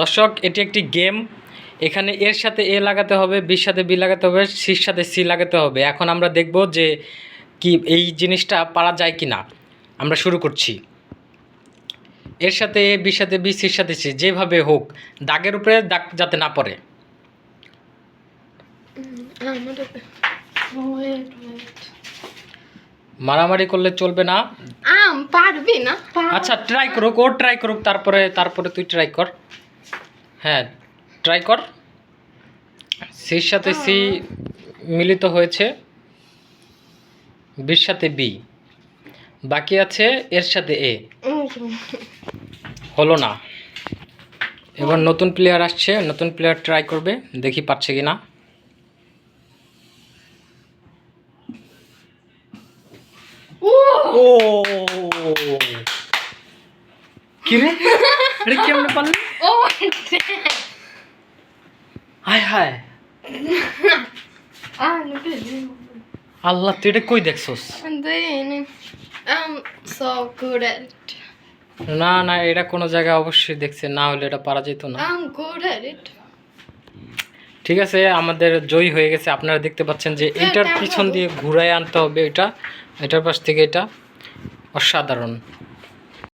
দর্শক, এটি একটি গেম। এখানে এর সাথে এ লাগাতে হবে, বির সাথে বি লাগাতে হবে, সির সাথে সি লাগাতে হবে। এখন আমরা দেখব যে কি এই জিনিসটা পারা যায় কি না। আমরা শুরু করছি। এর সাথে এ, বির সাথে বি, সির সাথে সি, যেভাবে হোক দাগের উপরে দাগ যাতে না পড়ে। মারামারি করলে চলবে না। পারবি না। আচ্ছা ট্রাই করুক, ও ট্রাই করুক, তারপরে তুই ট্রাই কর। হ্যাঁ ট্রাই কর। সির সাথে সি মিলিত হয়েছে, বির সাথে বি, বাকি আছে এর সাথে এ, হলো না। এবার নতুন প্লেয়ার আসছে, নতুন প্লেয়ার ট্রাই করবে, দেখি পাচ্ছে কিনা। ও কি রে, আরে কেমনে পারলি? ও হায় হায়, আল্লাহ, তুই এটা কই দেখছস? I'm so good at it. না না, এটা কোনো জায়গায় অবশ্যই দেখছে, না হলে এটা পারা যেত না। I'm good at it. ঠিক আছে, আমাদের জয় হয়ে গেছে। আপনারা দেখতে পাচ্ছেন যে এইটার পিছন দিয়ে ঘুরায় আনতে হবে, এটার পাশ থেকে এটা। অসাধারণ।